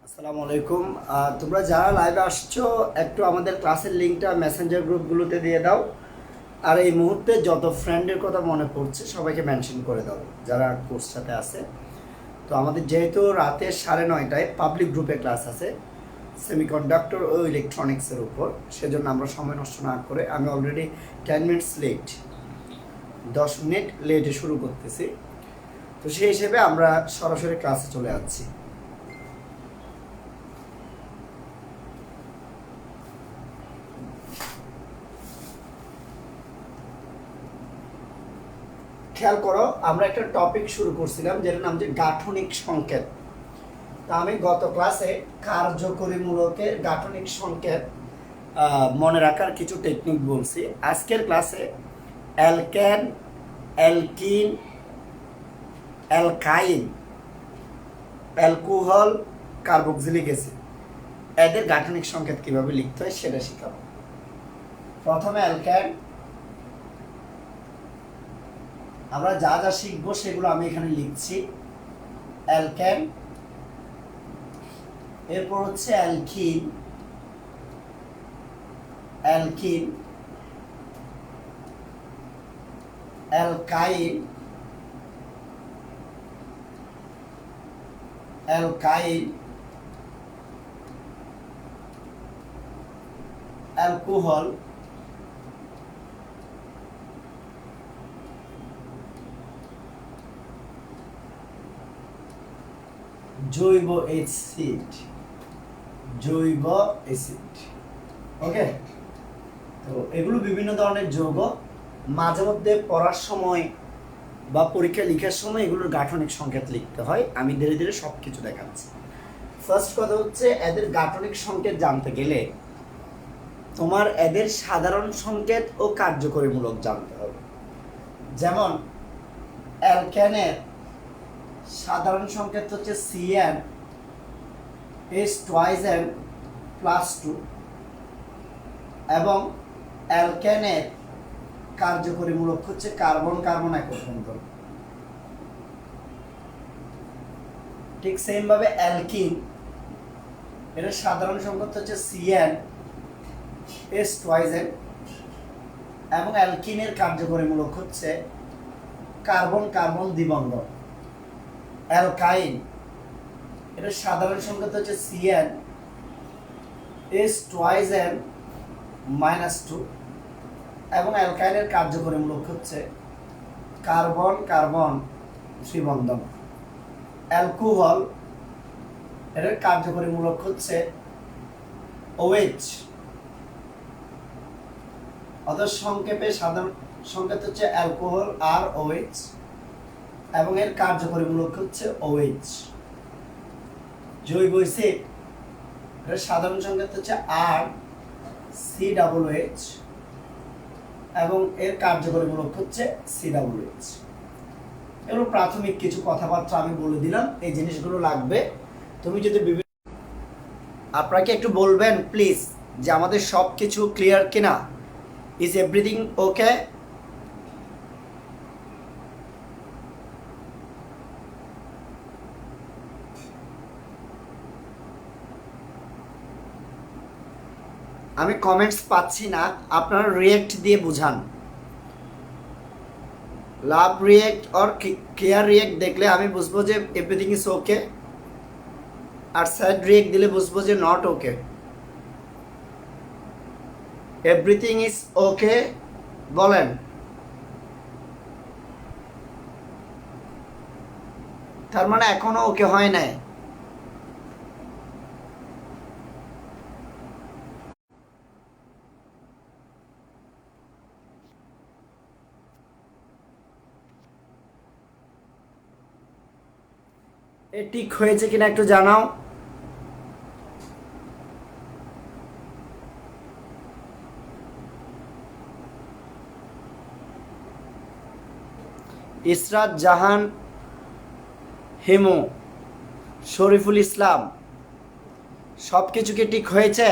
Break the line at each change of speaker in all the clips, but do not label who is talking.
আসসালামু আলাইকুম। তোমরা যারা লাইভে আসছো একটু আমাদের ক্লাসের লিঙ্কটা মেসেঞ্জার গ্রুপগুলোতে দিয়ে দাও। আর এই মুহূর্তে যত ফ্রেন্ডের কথা মনে পড়ছে সবাইকে মেনশন করে দাও যারা কোর্স সাথে আছে। তো আমাদের যেহেতু রাতে 9:30টায় পাবলিক গ্রুপে ক্লাস আছে সেমিকন্ডাক্টর ও ইলেকট্রনিক্সের উপর, সেজন্য আমরা সময় নষ্ট না করে আমি অলরেডি 10 মিনিটস লেট, 10 মিনিট লেটে শুরু করতেছি। তো সেই হিসেবে আমরা সরাসরি ক্লাসে চলে যাচ্ছি। খেয়াল করো, আমরা একটা টপিক শুরু করছিলাম যেটার নাম যে গাঠনিক সংকেত। তা আমি গত ক্লাসে কার্যকরীমূলকের গাঠনিক সংকেত মনে রাখার কিছু টেকনিক বলছি। আজকের ক্লাসে alkane, alkyne, অ্যালকাইন, alcohol, carboxylic acid এদের গাঠনিক সংকেত কিভাবে লিখতে হয় সেটা শেখাবো। প্রথমে অ্যালকেন, আমরা যা যা শিখবো সেগুলো আমি এখানে লিখছি। অ্যালকেন, এরপর হচ্ছে অ্যালকিন, অ্যালকিন, অ্যালকাইন, অ্যালকাইন, অ্যালকোহল, জৈব অ্যাসিড, জৈব অ্যাসিড। ওকে, তো এগুলো বিভিন্ন ধরনের যৌগ। মাঝে মধ্যে পড়ার সময় বা পরীক্ষা লেখার সময় এগুলোর গাঠনিক সংকেত লিখতে হয়। আমি ধীরে ধীরে সব কিছু দেখাচ্ছি। ফার্স্ট কথা হচ্ছে, এদের গাঠনিক সংকেত জানতে গেলে তোমার এদের সাধারণ সংকেত ও কার্যকরীমূলক জানতে হবে। যেমন অ্যালকেনের সাধারণ সংকেত হচ্ছে CN H2N+2 এবং অ্যালকেনের কার্যকরীমূলক হচ্ছে কার্বন কার্বন একক বন্ধন। ঠিক সেম ভাবে অ্যালকিন, এর সাধারণ সংকেত হচ্ছে CN H2N এবং অ্যালকিনের কার্যকরীমূলক হচ্ছে কার্বন কার্বন দ্বিবন্ধন। অ্যালকাইন, এর সাধারণ সংকেত হচ্ছে CN H2N-2 এবং অ্যালকাইনের কার্যকরীমূলক হচ্ছে কার্বন কার্বন ত্রিবন্ধন। অ্যালকোহল, এর কার্যকরীমূলক হচ্ছে OH, অর্থাৎ সংক্ষেপে সাধারণ সংকেত হচ্ছে অ্যালকোহল ROH এবং এর কার্যকরীমূলক হচ্ছে OH। জৈব অ্যাসিড, এর সাধারণ সংকেত হচ্ছে RCOOH এবং এর কার্যকরীমূলক হচ্ছে COOH। এগুলো প্রাথমিক কিছু কথাবার্তা আমি বলে দিলাম, এই জিনিসগুলো লাগবে। তুমি যদি আপনাকে একটু বলবেন প্লিজ যে আমাদের সব কিছু ক্লিয়ার কিনা, ইজ এভরিথিং ওকে? আমি কমেন্টস পাচ্ছি না, আপনারা রিয়েক্ট দিয়ে বুঝান। Love react or care react দেখলে আমি বুঝবো যে এভরিথিং ইজ ওকে, আর স্যাড রিয়েক্ট দিলে বুঝবো যে not okay. Everything is okay বলেন। তার মানে এখনো ওকে হয় নাই। এ ঠিক হয়েছে কিনা একটু জানাও। ইসরাত জাহান, হেমো, শরীফুল ইসলাম, সব কিছু কি ঠিক হয়েছে?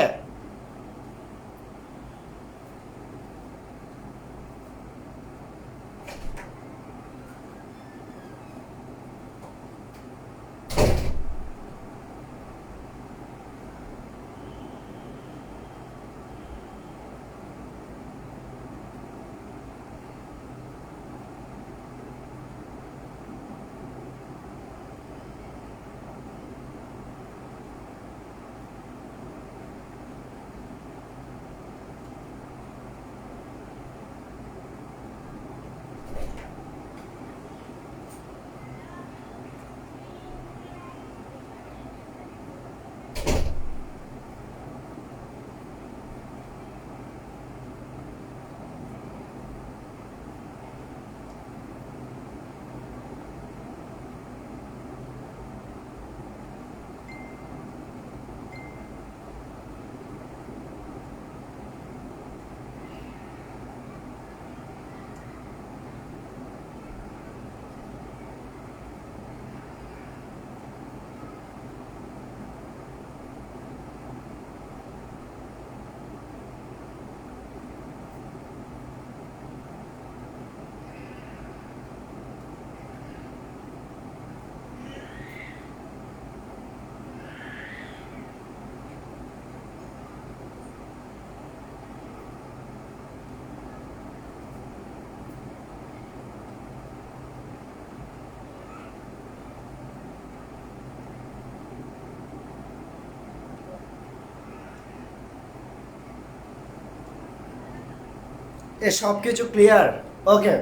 এ সব কিছু ক্লিয়ার? ওকে,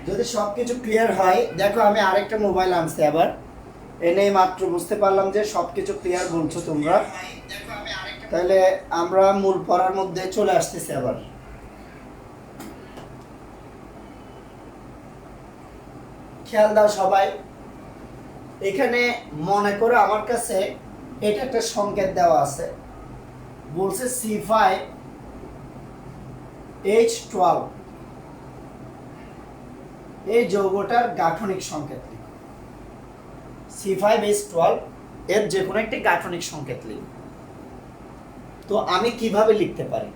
যদি সব কিছু ক্লিয়ার হয়, দেখো আমি আরেকটা মোবাইল আনছি আবার, এনে মাত্র বুঝতে পারলাম যে সব কিছু ক্লিয়ার বলছো তোমরা। তাহলে আমরা মূল পড়ার মধ্যে চলে আসতেছি আবার। খেয়াল দাও সবাই, এখানে মনে করো আমার কাছে এটা একটা সংকেত দেওয়া আছে, বলছে C5H12, এই যৌগটার গাঠনিক সংকেত লিখো। C5H12 এর যে কোনো একটি গাঠনিক সংকেত লিখো। তো আমি কিভাবে লিখতে পারি?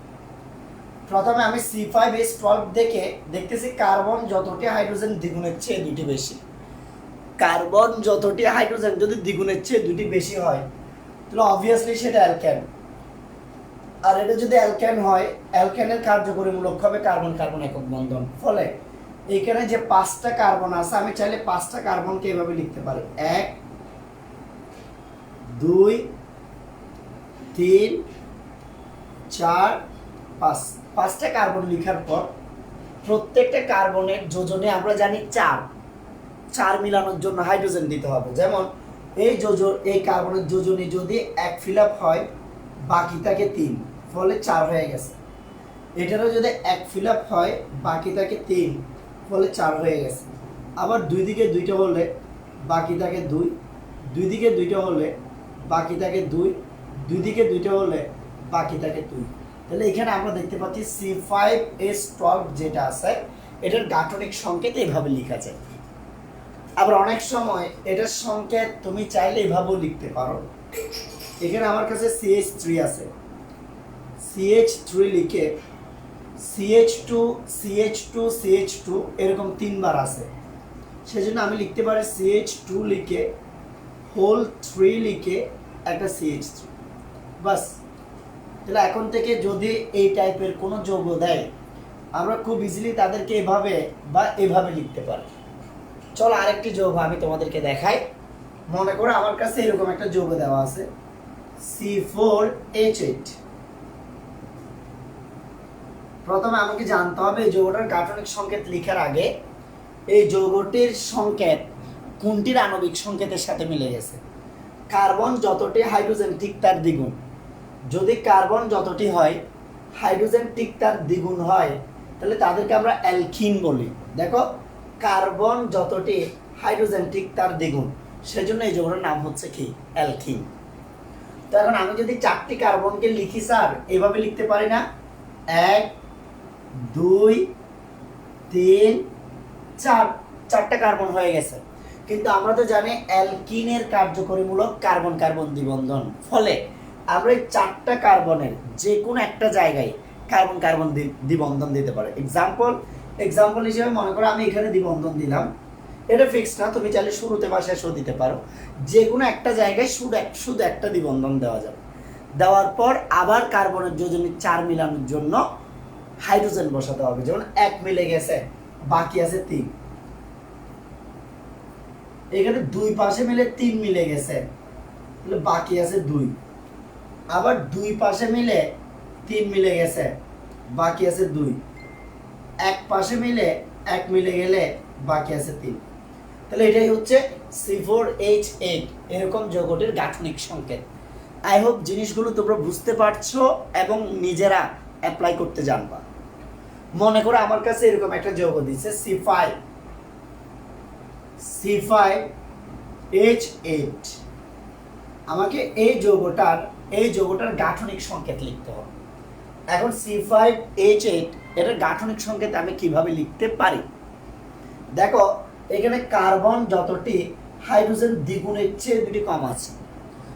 প্রথমে আমি C5H12 দেখে দেখতেছি কার্বন যতটি হাইড্রোজেন দ্বিগুণের চেয়ে দুটি বেশি। কার্বন যতটি হাইড্রোজেন যদি দ্বিগুণের চেয়ে দুটি বেশি হয়, তাহলে অবভিয়াসলি সেটা অ্যালকেন। আর এটা যদি অ্যালকেন হয়, অ্যালকেনের কার্যকরীমূলক হবে কার্বন কার্বন একক বন্ধন। ফলে এখানে যে 5টা কার্বন আছে, আমি চাইলে 5টা কার্বনকে এভাবে লিখতে পারি, 1 2 3 4 5। 5টা কার্বন লেখার পর প্রত্যেকটা কার্বনের যোজনে আমরা জানি 4 মিলানোর জন্য হাইড্রোজেন দিতে হবে। যেমন এই কার্বনের যোজনী যদি 1 ফিল আপ হয়, বাকি থাকে 3, ফলে 4 হয়ে গেছে। এটারও যদি 1 ফিল আপ হয়, বাকি থাকে 3, ফলে 4 হয়ে গেছে। আবার দুই দিকে 2টা হলে বাকি থাকে 2, দুই দিকে 2টা হলে বাকি থাকে 2, দুই দিকে 2টা হলে বাকি থাকে 2। তাহলে এখানে আমরা দেখতে পাচ্ছি C5H12 যেটা আছে, এটার গাঠনিক সংকেত এইভাবে লেখা যায়। আবার অনেক সময় এটার সংকেত তুমি চাইলে এভাবেও লিখতে পারো। এখানে আমার কাছে CH3 আছে, CH3 লিখে CH2 এরকম 3 বার আছে, সেজন্য আমি লিখতে পারি CH2 লিখে হোল 3 লিখে একটা CH3, বাস। তাহলে এখন থেকে যদি এই টাইপের কোনো যৌগ দেয়, আমরা খুব ইজিলি তাদেরকে এভাবে বা এভাবে লিখতে পারি। চলো আরেকটি যৌগ আমি তোমাদেরকে দেখাই। মনে করো আমার কাছে এরকম একটা যৌগ দেওয়া আছে C4H8। প্রথমে আমাকে জানতে হবে এই যৌগটার গাঠনিক সংকেত লেখার আগে এই যৌগটির সংকেত কোনটির আণবিক সংকেতের সাথে মিলে গেছে। কার্বন যতটি হাইড্রোজেন ঠিক তার দ্বিগুণ। যদি কার্বন যতটি হয়, হাইড্রোজেন ঠিক তার দ্বিগুণ হয়, তাহলে তাদেরকে আমরা অ্যালকিন বলি। দেখো, কার্বন যতটি হাইড্রোজেন ঠিক তার দ্বিগুণ, সেজন্য এই যৌগটার নাম হচ্ছে কি? অ্যালকিন। তো এখন আমি যদি 4টি কার্বনকে লিখি স্যার, এভাবে লিখতে পারি না? 1 2 3 4, 4টা কার্বন হয়ে গেছে। কিন্তু আমরা তো জানি অ্যালকিনের কার্যকরীমূলক কার্বন কার্বন দ্বিবন্ধন। ফলে আমরা এই 4টা কার্বনের যে কোনো একটা জায়গায় কার্বন কার্বন দ্বিবন্ধন দিতে পারে। এক্সাম্পল হিসেবে মনে করো আমি এখানে দ্বিবন্ধন দিলাম, এটা ফিক্সড না, তুমি চাইলে শুরুতে বা শেষেও দিতে পারো। যে কোনো একটা জায়গায় শুধু একটা দ্বিবন্ধন দেওয়া যাবে। দেওয়ার পর আবার কার্বনের যোজনী 4 মিলানোর জন্য হাইড্রোজেন বসাতে হবে। যেমন 1 মিলে গেছে, বাকি আছে 3। এখানে 2 পাশে মিলে 3 মিলে গেছে, তাহলে বাকি আছে 2। আবার 2 পাশে মিলে 3 মিলে গেছে, বাকি আছে 2। এক পাশে মিলে 1 মিলে গেলে বাকি আছে 3। তাহলে এটাই হচ্ছে C4H8 এরকম যৌগটির গাঠনিক সংকেত। আই হোপ জিনিসগুলো তোমরা বুঝতে পারছো এবং নিজেরা অ্যাপ্লাই করতে জানবা। মনে করো আমার কাছে এরকম একটা যৌগ দিচ্ছে C5H8। আমাকে এই যৌগটার গাঠনিক সংকেত লিখতে হবে। এখন C5H8 এটার গাঠনিক সংকেত আমি কিভাবে লিখতে পারি? দেখো, এখানে কার্বন যতটি হাইড্রোজেন দ্বিগুণের চেয়ে 2টি কম আছে।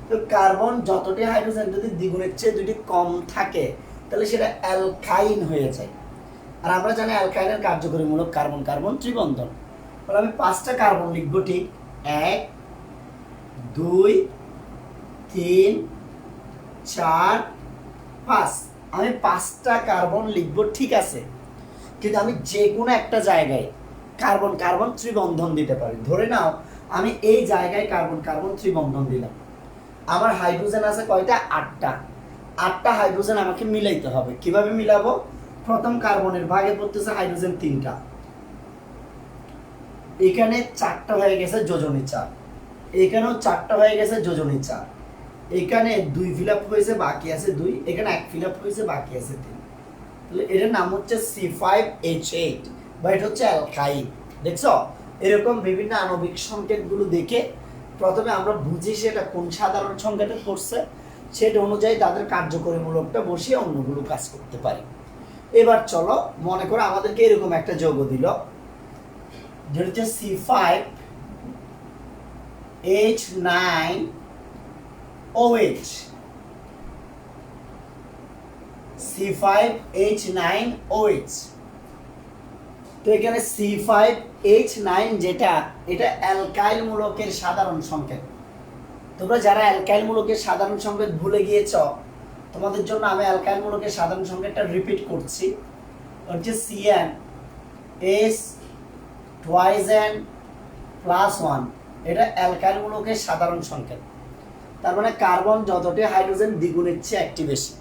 তো কার্বন যতটি হাইড্রোজেন যদি দ্বিগুণের চেয়ে 2টি কম থাকে, তাহলে সেটা অ্যালকাইন হয়ে যায়। আর আমরা জানি অ্যালকাইনের কার্যকরীমূলক কার্বন কার্বন ত্রিবন্ধন। তাহলে আমি 5টা কার্বন লিখব, ঠিক 1 2 3 4 5। আমি 5টা কার্বন লিখব, ঠিক আছে, কিন্তু আমি যে কোনো একটা জায়গায় কার্বন কার্বন ত্রিবন্ধন দিতে পারি। ধরে নাও আমি এই জায়গায় কার্বন কার্বন ত্রিবন্ধন দিলাম। আমার হাইড্রোজেন আছে কয়টা? 8টা। 8টা হাইড্রোজেন আমাকে মিলাইতে হবে। কিভাবে মিলাবো? প্রথম কার্বনের ভাগে পড়তেছে হাইড্রোজেন 3টা, এখানে 4টা হয়ে গেছে যোজনী 4, এখানেও 4টা হয়ে গেছে যোজনী 4, এখানে 2 ফিল আপ হয়েছে বাকি আছে 2, এখানে 1 ফিল আপ হয়েছে বাকি আছে 3। তাহলে এটার নাম হচ্ছে C5H8 বা এটা হচ্ছে অ্যালকাইল। দেখছো, এরকম বিভিন্ন আণবিক সংকেতগুলো দেখে প্রথমে আমরা বুঝি সেটা কোন সাধারণ সংকেতে পড়ছে, সেটা অনুযায়ী তাদের কার্যকরীমূলকটা বসিয়ে অন্যগুলো কাজ করতে পারি। এবার চলো মনে করো আমাদেরকে এরকম একটা যৌগ দিল, যেটা হচ্ছে C5H9OH, C5H9OH। তো এখানে C5H9 যেটা, এটা অ্যালকাইল মূলকের সাধারণ সংকেত। তোমরা যারা অ্যালকাইল মূলকের সাধারণ সংকেত ভুলে গিয়েছ, তোমাদের জন্য আমি অ্যালকাইল মূলকের সাধারণ সংকেতটা রিপিট করছি, হচ্ছে CN2N+1, এটা অ্যালকাইল মূলকের সাধারণ সংকেত। তার মানে কার্বন যতটি, হাইড্রোজেন দ্বিগুণের চেয়ে একটি বেশি,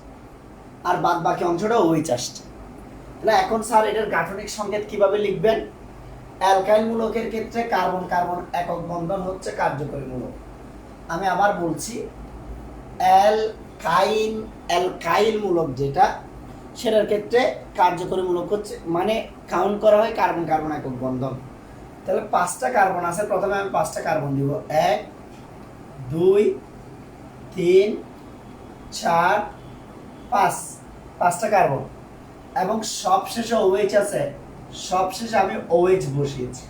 আর বাদ বাকি অংশটা OH আসছে। তাহলে এখন স্যার এটার গাঠনিক সংকেত কিভাবে লিখবেন? অ্যালকাইল মূলকের ক্ষেত্রে কার্বন কার্বন একক বন্ধন হচ্ছে কার্যকরী মূলক। আমি আবার বলছি, অ্যালকাইল মূলক যেটা, সেটার ক্ষেত্রে কার্যকরী মূলক হচ্ছে, মানে কাউন্ট করা হয় কার্বন কার্বন একক বন্ধন। তাহলে 5টা কার্বন আছে, প্রথমে আমি 5টা কার্বন দিব, 1 2 3 4 5, 5টা কার্বন, এবং সবশেষে OH আছে, সবশেষে আমি OH বসিয়েছি।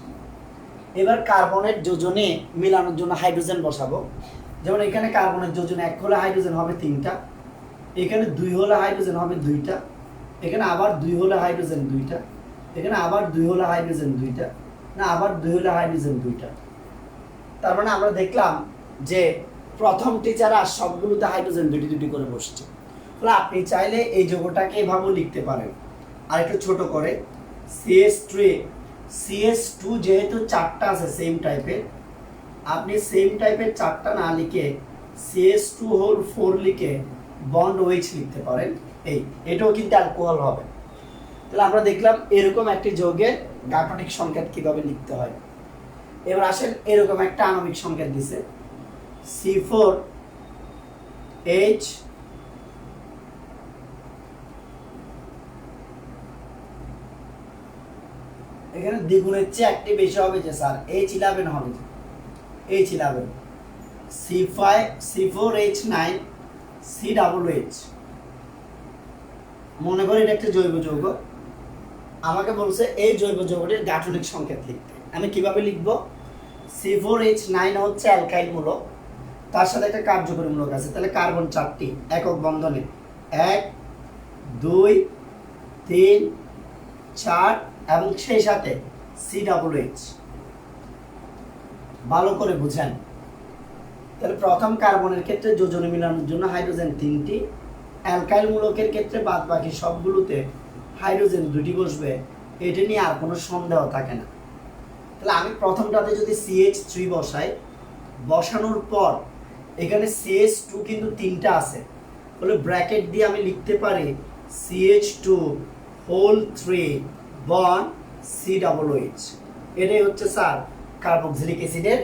এবার কার্বনের যোজনে মিলানোর জন্য হাইড্রোজেন বসাবো। যেমন এখানে কার্বনের যোজনে 1 হলে হাইড্রোজেন হবে 3টা, এখানে 2 হলে হাইড্রোজেন হবে 2টা, এখানে আবার 2 হলে হাইড্রোজেন 2টা, এখানে আবার 2 হলে হাইড্রোজেন 2টা, না আবার 2 হলে হাইড্রোজেন 2টা। তার মানে আমরা দেখলাম যে প্রথমটি ছাড়া সবগুলোতে হাইড্রোজেন 2টি করে বসছে। তাহলে আপনি চাইলে এই যৌগটাকে এভাবেও লিখতে পারেন, আর একটু ছোট করে CS2 যেহেতু 4টা আছে সেম টাইপের, আপনি সেম টাইপের 4টা না লিখে CS2 লিখে বন্ড OH লিখতে পারেন। এটাও কিন্তু অ্যালকোহল হবে। তাহলে আমরা দেখলাম এরকম একটি যৌগের গাঠনিক সংকেত কিভাবে লিখতে হয়। এবার আসেন, এরকম একটা আণবিক সংকেত দিছে C4H, এখানে দ্বিগুণের চেয়ে একটি বেশি হবে যে স্যার H11 হবে, H11, C4H9 COOH। মনে করি এটা একটা জৈব যৌগ, আমাকে বলছে এই জৈব যৌগটির গাঠনিক সংকেত লিখতে। আমি কিভাবে লিখব? C4H9 হচ্ছে অ্যালকাইল মূলক, তার সাথে একটা কার্যকরী মূলক আছে, তাহলে কার্বন 4টি একক বন্ধনে 1 2 3 4, এবং সেই সাথে COOH। ভালো করে বুঝেন। তাহলে প্রথম কার্বনের ক্ষেত্রে যোজনী মিলানোর জন্য হাইড্রোজেন 3টি, অ্যালকাইল মূলকের ক্ষেত্রে বাদ বাকি সবগুলোতে হাইড্রোজেন 2টি বসবে, এটা নিয়ে আর কোনো সন্দেহ থাকে না। তাহলে আমি প্রথমটাতে যদি CH3 বসাই, বসানোর পর এখানে CH2 কিন্তু 3টা আছে, তাহলে ব্র্যাকেট দিয়ে আমি লিখতে পারি CH2 বন্ড COOH। এটাই হচ্ছে স্যার কার্বক্সিলিক অ্যাসিডের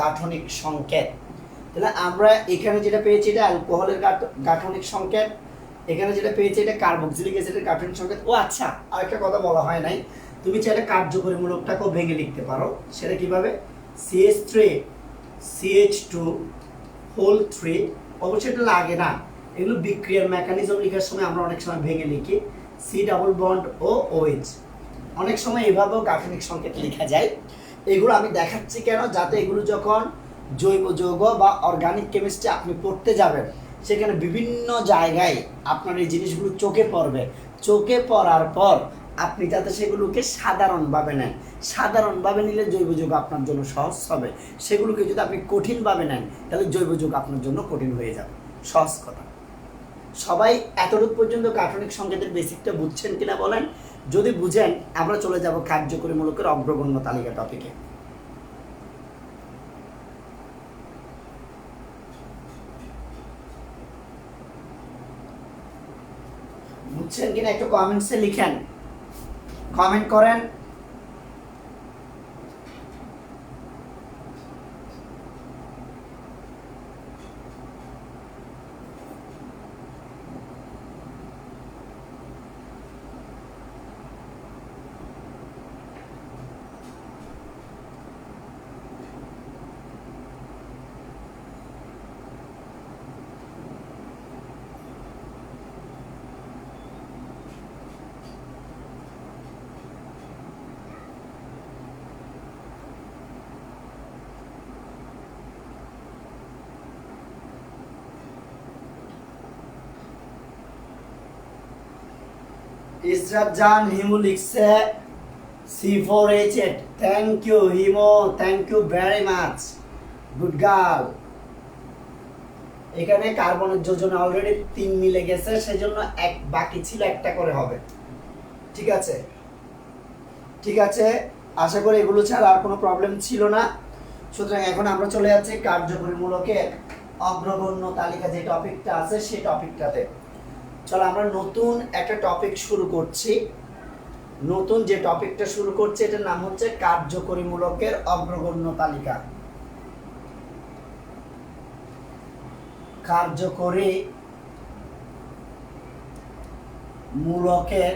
গাঠনিক সংকেত। তাহলে আমরা এখানে যেটা পেয়েছি এটা অ্যালকোহলের গাঠনিক সংকেত, এখানে যেটা পেয়েছি এটা কার্বক্সিলিক অ্যাসিডের গাঠনিক সংকেত। ও আচ্ছা, আরেকটা কথা বলা হয় নাই, তুমি চাইলে কার্যকরী মূলকটাকেও ভেঙে লিখতে পারো। সেটা কিভাবে? CH3 CH2 অবশ্যই এটা লাগে না, এগুলো বিক্রিয়ার মেকানিজম লেখার সময় আমরা অনেক সময় ভেঙে লিখি C ডাবল বন্ড ও OH। অনেক সময় এভাবেও গাঠনিক সংকেত লেখা যায়। এগুলো আমি দেখাচ্ছি কেন, যাতে এগুলো যখন জৈব যৌগ বা অর্গানিক কেমিস্ট্রি আপনি পড়তে যাবেন, সেখানে বিভিন্ন জায়গায় আপনার এই জিনিসগুলো চোখে পড়বে। চোখে পড়ার পর আপনি যাতে সেগুলোকে সাধারণভাবে নেন, সাধারণভাবে নিলে জৈব যৌগ আপনার জন্য সহজ হবে। সেগুলোকে যদি আপনি কঠিনভাবে নেন, তাহলে জৈব যৌগ আপনার জন্য কঠিন হয়ে যাবে। সহজ কথা। সবাই এতটুকু পর্যন্ত গাঠনিক সংকেতের বেসিকটা বুঝছেন কিনা বলেন? যদি বুঝেন, আমরা চলে যাব কার্যকরী মূলকের অগ্রগণ্য তালিকা টপিকে। বুঝছেন কিনা একটু কমেন্টসে লিখেন, কমেন্ট করেন। ইসরাত জান হিমু লিখছে C4H8, thank you Himo, thank you very much, good girl. এখানে কার্বনের যোজনে অলরেডি 3 মিলে গেছে, সেজন্য এক বাকি ছিল, একটা করে হবে। ঠিক আছে, ঠিক আছে, আশা করি এগুলো ছাড়া আর কোনো প্রবলেম ছিল না। সুতরাং এখন আমরা চলে যাচ্ছি কার্যকরীমূলকের অগ্রগণ্য তালিকা যে টপিকটা আছে সেই টপিকটাতে। চলো আমরা নতুন একটা টপিক শুরু করছি। নতুন যে টপিকটা শুরু করছি এটার নাম হচ্ছে কার্যকরীমূলকের অগ্রগণ্য তালিকা। কার্যকরী মূলকের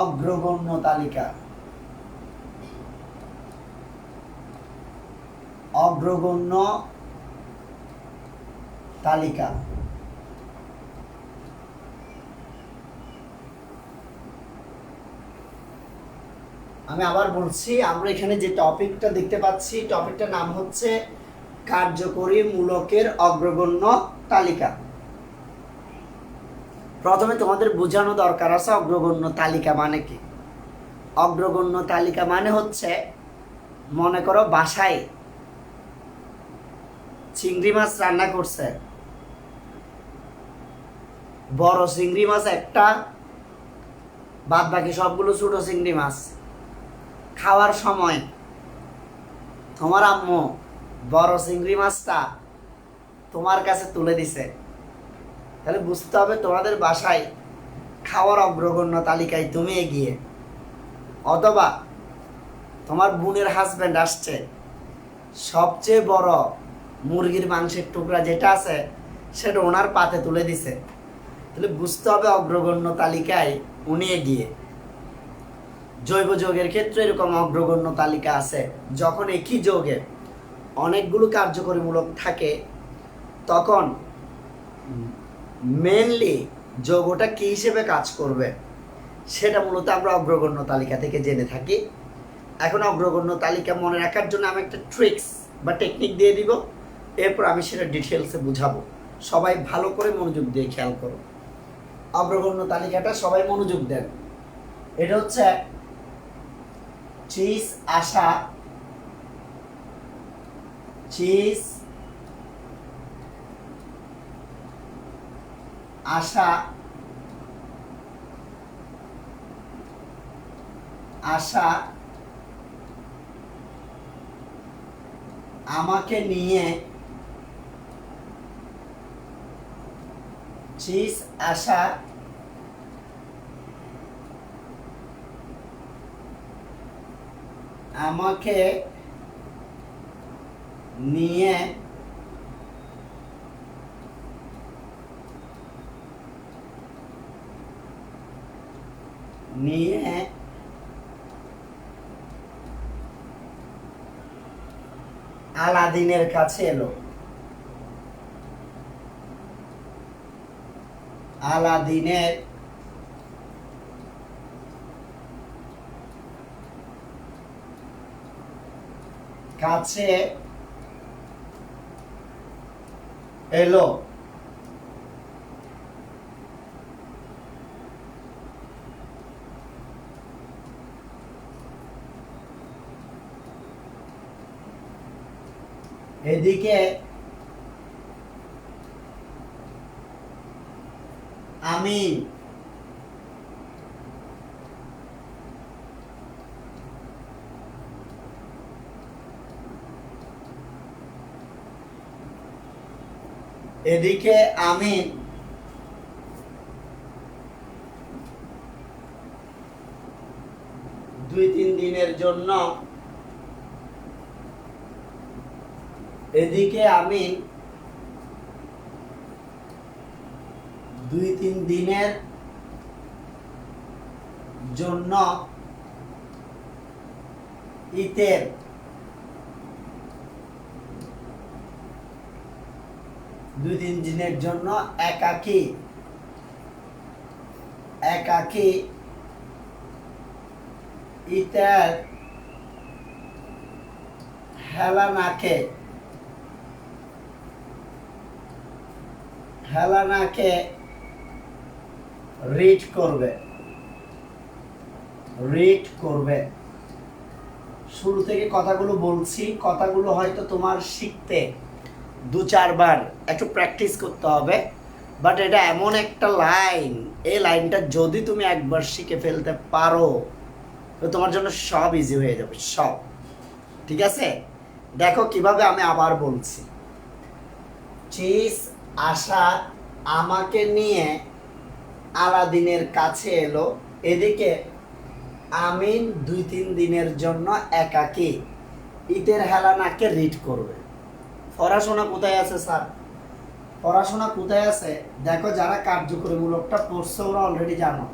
অগ্রগণ্য তালিকা। অগ্রগণ্য তালিকা আমি আবার বলছি, আমরা এখানে যে টপিকটা দেখতে পাচ্ছি টপিকটার নাম হচ্ছে কার্যকরী মূলকের অগ্রগণ্য তালিকা। প্রথমে তোমাদের বোঝানো দরকার আছে অগ্রগণ্য তালিকা মানে কি। অগ্রগণ্য তালিকা মানে হচ্ছে, মনে করো বাসায় চিংড়ি মাছ রান্না করছে, বড় চিংড়ি মাছ একটা, বাদ বাকি সবগুলো ছোট চিংড়ি মাছ। খাওয়ার সময় তোমার আম্মু বড় চিংড়ি মাছটা তোমার কাছে তুলে দিছে, তাহলে বুঝতে হবে তোমাদের বাসায় খাওয়ার অগ্রগণ্য তালিকায় তুমি এগিয়ে। অথবা তোমার বোনের হাজব্যান্ড আসছে, সবচেয়ে বড় মুরগির মাংসের টুকরা যেটা আছে সেটা ওনার পাতে তুলে দিছে, তাহলে বুঝতে হবে অগ্রগণ্য তালিকায় উনি এগিয়ে। জৈব যৌগের ক্ষেত্রে এরকম অগ্রগণ্য তালিকা আছে। যখন একই যৌগের অনেকগুলো কার্যকরীমূলক থাকে তখন মেনলি যৌগটা কি হিসেবে কাজ করবে সেটা মূলত আমরা অগ্রগণ্য তালিকা থেকে জেনে থাকি। এখন অগ্রগণ্য তালিকা মনে রাখার জন্য আমি একটা ট্রিক্স বা টেকনিক দিয়ে দিব, এরপর আমি সেটা ডিটেলসে বুঝাবো। সবাই ভালো করে মনোযোগ দিয়ে খেয়াল করো। অগ্রগণ্য তালিকাটা সবাই মনোযোগ দেন। এটা হচ্ছে চিজ আসা, চিজ আশা, আশা আমাকে নিয়ে, চিজ আশা আমাকে নিয়ে আলাদিনের কাছে এলো। আলাদিনের কাছে এলো। এদিকে আমি এদিকে আমিন দুই তিন দিনের জন্য, এদিকে আমিন দুই তিন দিনের জন্য ইতের দুই তিন দিনের জন্য একাকী ইতের হেলানাকে রিড করবে। শুরু থেকে কথাগুলো বলছি, কথাগুলো হয়তো তোমার শিখতে 2-4 বার একটু প্র্যাকটিস করতে হবে, বাট এটা এমন একটা লাইন, এই লাইনটা যদি তুমি একবার শিখে ফেলতে পারো তো তোমার জন্য সব ইজি হয়ে যাবে, সব। ঠিক আছে, দেখো কিভাবে আমি আবার বলছি। চিজ আশা আমাকে নিয়ে আলাদিনের কাছে এলো, এদিকে আমিন 2-3 দিনের জন্য একাকী ইতের হেলানাকে রিড করবে। পড়াশোনা কোথায় আছে স্যার? পড়াশোনা কোথায় আছে? দেখো, যারা কার্যকরীমূলকটা পড়ছে ওরা অলরেডি জানো।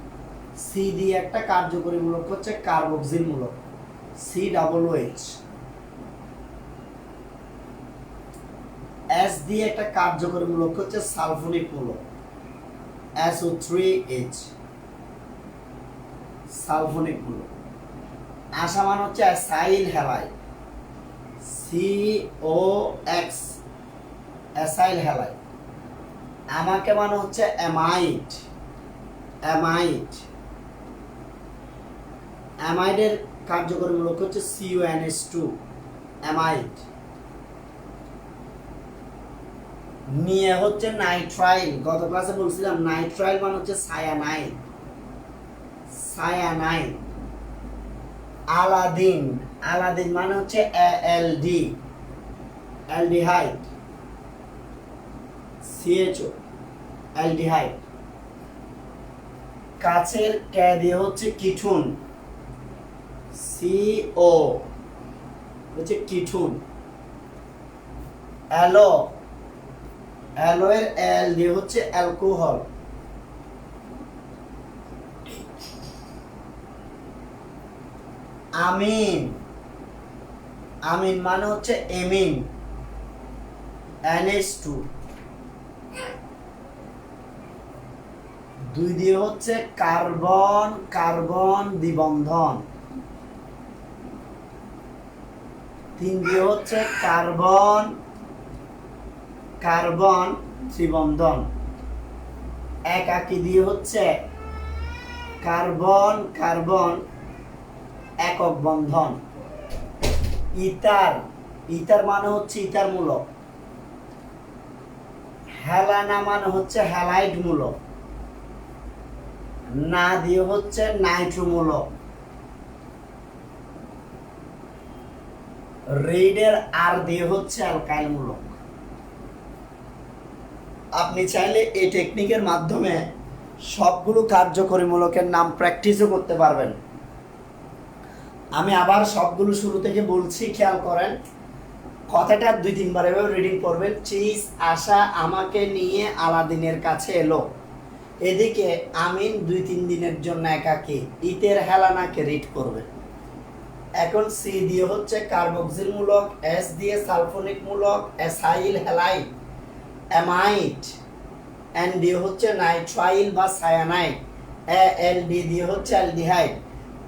সি দিয়ে একটা কার্যকরীমূলক হচ্ছে কার্বক্সিল মূলক, COOH। এস দিয়ে একটা কার্যকরীমূলক হচ্ছে সালফোনিক মূলক, SO3H, সালফোনিক মূলক। আশা মান হচ্ছে acyl halide, COX, acyl halide. আমাকে মানে হচ্ছে অ্যামাইড, অ্যামাইডের কার্যকরীমূলক হচ্ছে CONH2, অ্যামাইড। নিয়ে হচ্ছে নাইট্রাইল, গত ক্লাসে বলছিলাম নাইট্রাইল মানে হচ্ছে সায়ানাইড। আলাদিন মানে হচ্ছে ALD, অ্যালডিহাইড, CHO, অ্যালডিহাইড। কাছের কে দিয়ে হচ্ছে কিঠুন, CO হচ্ছে কিঠুন। অ্যালোয়ের L দিয়ে হচ্ছে অ্যালকোহল। আমিন মানে হচ্ছে এমিন, NH2। 2 দিয়ে হচ্ছে কার্বন দ্বিবন্ধন। 3 দিয়ে হচ্ছে কার্বন ত্রিবন্ধন। একাকী দিয়ে হচ্ছে কার্বন একক বন্ধন। ইথার মানে হচ্ছে ইথার মূলক। হেলানা মানে হচ্ছে হ্যালাইড মূলক। না দিয়ে হচ্ছে নাইট্রো মূলক। রেডের আর দিয়ে হচ্ছে অ্যালকাইল মূলক। আপনি চাইলে এই টেকনিকের মাধ্যমে সবগুলো কার্যকরী মূলকের নাম প্র্যাকটিসও করতে পারবেন। আমি আবার সবগুলো শুরু থেকে বলছি, খেয়াল করেন। কথাটা 2-3 বার এভাবে রিডিং করবেন। চিজ আশা আমাকে নিয়ে আলাদিনের কাছে এলো, এদিকে আমিন 2-3 দিনের জন্য একাকী ইতের হেলানাকে রিড করবে। এখন সি দিয়ে হচ্ছে কার্বক্সিল মূলক, এস দিয়ে সালফোনিক মূলক, অ্যাসাইল হ্যালাইড, অ্যামাইড, এন দিয়ে হচ্ছে নাইট্রাইল বা সায়ানাইড, ALD দিয়ে হচ্ছে অ্যালডিহাইড,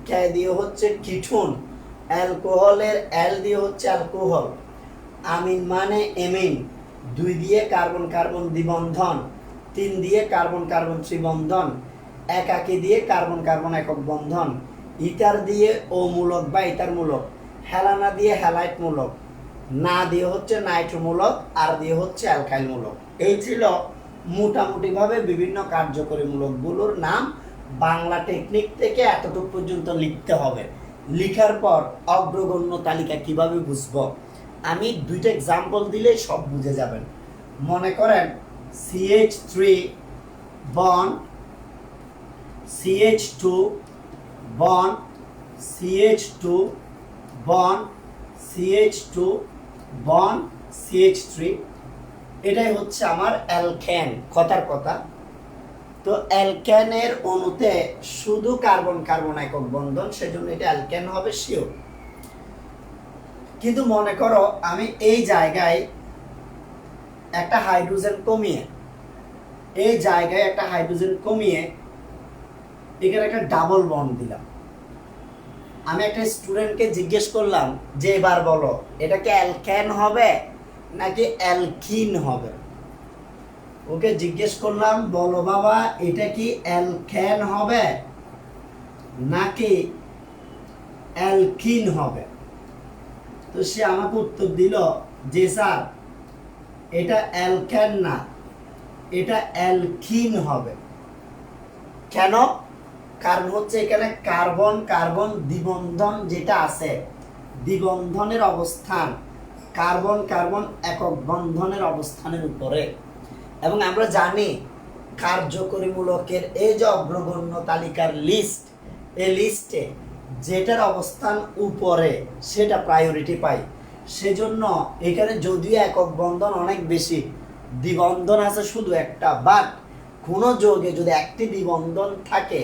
কে দিয়ে হচ্ছে কিঠুন, অ্যালকোহলের L দিয়ে হচ্ছে অ্যালকোহল। আমিন মানে এমিন, 2 দিয়ে কার্বন দ্বিবন্ধন, 3 দিয়ে কার্বন ত্রিবন্ধন, একাকী দিয়ে কার্বন একক বন্ধন, ইথার দিয়ে ও মূলক বা ইথার মূলক, হেলানা দিয়ে হ্যালাইট মূলক, না দিয়ে হচ্ছে নাইট্রো মূলক, আর দিয়ে হচ্ছে অ্যালকাইল মূলক। এই ছিল মোটামুটিভাবে বিভিন্ন কার্যকরী মূলকগুলোর নাম। বাংলা টেকনিক থেকে এতটুকু পর্যন্ত লিখতে হবে। লিখার পর অগ্রগণ্য তালিকা কিভাবে বুঝবো, আমি 2টা এক্সাম্পল দিলেই সব বুঝে যাবেন। মনে করেন CH3 bond CH2 bond CH2 bond CH2 bond CH3, এটাই হচ্ছে আমার অ্যালকেন। কথার কথা। তো অ্যালকেনের অণুতে শুধু কার্বন কার্বন একক বন্ধন, সেজন্য এটা অ্যালকেন হবে শিওর। কিন্তু মনে করো আমি এই জায়গায় একটা হাইড্রোজেন কমিয়ে এখানে একটা ডাবল বন্ড দিলাম। আমি একটা স্টুডেন্টকে জিজ্ঞেস করলাম যে এবার বলো এটা কি অ্যালকেন হবে নাকি অ্যালকিন হবে। ওকে জিজ্ঞেস করলাম, বলো বাবা এটা কি অ্যালকেন হবে নাকি অ্যালকিন হবে। তো সে আমাকে উত্তর দিল যে স্যার এটা অ্যালকেন না, এটা অ্যালকিন হবে। কেন? কারণ হচ্ছে এখানে কার্বন কার্বন দ্বিবন্ধন যেটা আছে, দ্বিবন্ধনের অবস্থান কার্বন কার্বন একক বন্ধনের অবস্থানের উপরে। এবং আমরা জানি কার্যকরী মূলকের এই যে অগ্রগণ্য তালিকার লিস্ট, এই লিস্টে যেটার অবস্থান উপরে সেটা প্রায়োরিটি পায়। সেজন্য এখানে যদিও একক বন্ধন অনেক বেশি, দ্বিবন্ধন আছে শুধু একটা, বাট কোনো যৌগে যদি একটি দ্বিবন্ধন থাকে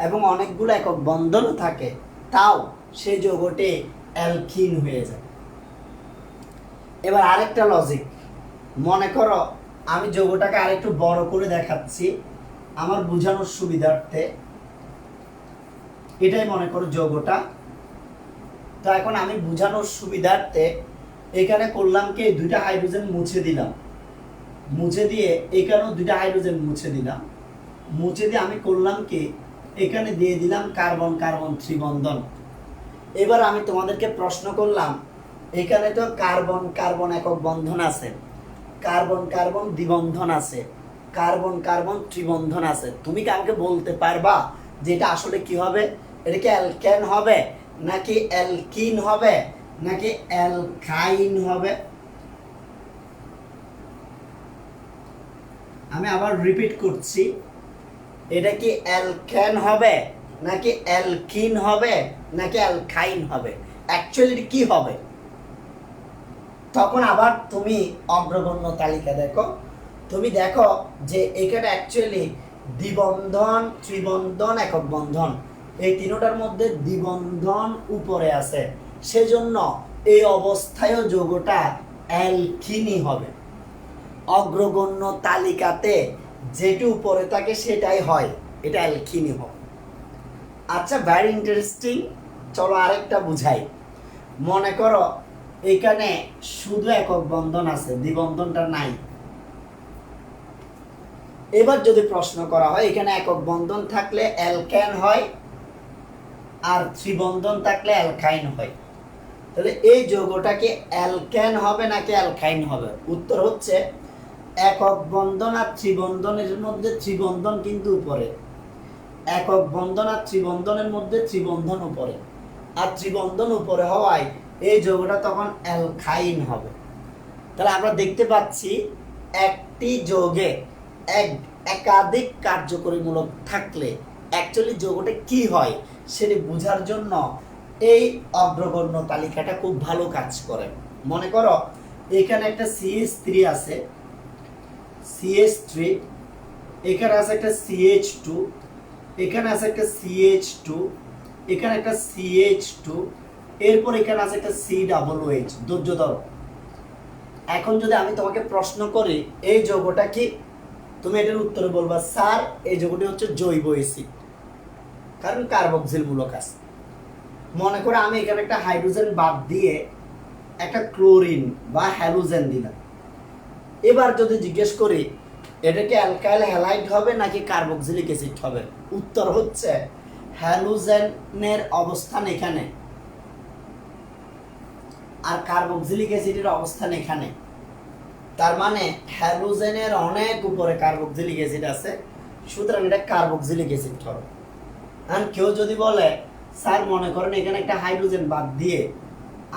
এবং অনেকগুলো একক বন্ধন থাকে, তাও সেই যৌগটি অ্যালকিন হয়ে যায়। এবার আরেকটা লজিক, মনে করো আমি যৌগটাকে আরেকটু বড় করে দেখাচ্ছি আমার বোঝানোর সুবিধার্থে। এটাই মনে করো যৌগটা। তো এখন আমি বোঝানোর সুবিধার্থে এখানে করলাম কি, দুইটা হাইড্রোজেন মুছে দিলাম, মুছে দিয়ে এখানেও দুইটা হাইড্রোজেন মুছে দিলাম, মুছে দিয়ে আমি করলাম কি এখানে দিয়ে দিলাম কার্বন কার্বন ত্রিবন্ধন। এবার আমি তোমাদেরকে প্রশ্ন করলাম, এখানে তো কার্বন কার্বন একক বন্ধন আছে, কার্বন কার্বন দ্বিবন্ধন আছে, কার্বন কার্বন ত্রিবন্ধন আছে, তুমি কি আমাকে বলতে পারবা যে এটা আসলে কি হবে? এটা কি অ্যালকেন হবে নাকি অ্যালকিন হবে নাকি অ্যালকাইন হবে? আমি আবার রিপিট করছি, এটা কি অ্যালকেন হবে নাকি অ্যালকিন হবে নাকি অ্যালকাইন হবে? অ্যাকচুয়ালি কি হবে? তখন আবার তুমি অগ্রগণ্য তালিকা দেখো, তুমি দেখো যে এখানে অ্যাকচুয়ালি দ্বিবন্ধন ত্রিবন্ধন একক বন্ধন এই তিনটার মধ্যে দ্বিবন্ধন উপরে আছে, সেজন্য এই অবস্থায়ও যৌগটা অ্যালকিনই হবে। অগ্রগণ্য তালিকাতে যেটি উপরে থাকে সেটাই হয়, এটা অ্যালকিনই হবে। আচ্ছা, ভেরি ইন্টারেস্টিং। চলো আরেকটা বুঝাই। মনে করো এখানে শুধু একক বন্ধন আছে, দ্বিবন্ধনটা নাই। এবার যদি প্রশ্ন করা হয় এখানে একক বন্ধন থাকলে অ্যালকেন হয় আর ত্রিবন্ধন থাকলে অ্যালকাইন হয়, তাহলে এই যৌগটা কি অ্যালকেন হবে নাকি অ্যালকাইন হবে? উত্তর হচ্ছে একক বন্ধন আর ত্রিবন্ধনের মধ্যে ত্রিবন্ধন কিন্তু উপরে, একক বন্ধন আর ত্রিবন্ধনের মধ্যে ত্রিবন্ধন উপরে, আর ত্রিবন্ধন উপরে হওয়ায় এই যৌগটা তখন অ্যালকাইন হবে। তাহলে আমরা দেখতে পাচ্ছি একটি যৌগে একাধিক কার্যকরী মূলক থাকলে অ্যাকচুয়ালি যৌগটা কি হয় সেটি বোঝার জন্য এই অগ্রগণ্য তালিকাটা খুব ভালো কাজ করে। মনে করো এখানে একটা CH3 আছে, CH3, এখানে আছে একটা CH2, এখানে আছে একটা CH2, এখানে একটা CH2, এরপর এখানে আছে একটা COOH। ধৈর্য ধরো। এখন যদি আমি তোমাকে প্রশ্ন করি এই যৌগটা কি, তুমি এটার উত্তরে বলবা স্যার এই যৌগটি হচ্ছে জৈব অ্যাসিড, কারণ কার্বক্সিল মূলক আছে। মনে করে আমি এখানে একটা হাইড্রোজেন বাদ দিয়ে একটা ক্লোরিন বা হ্যালোজেন দিলাম। এবার যদি জিজ্ঞেস করি এটা কি অ্যালকাইল হ্যালাইড হবে নাকি কার্বক্সিলিক অ্যাসিড হবে, উত্তর হচ্ছে হ্যালোজেনের অবস্থান এখানে আর কার্বক্সিলিক অ্যাসিডের অবস্থান এখানে। তার মানে হ্যালোজেনের অনেক উপরে কার্বক্সিলিক অ্যাসিড আছে, সুতরাং এটা কার্বক্সিলিক অ্যাসিড হবে। আর কেউ যদি বলে স্যার মনে করেন এখানে একটা হাইড্রোজেন বাদ দিয়ে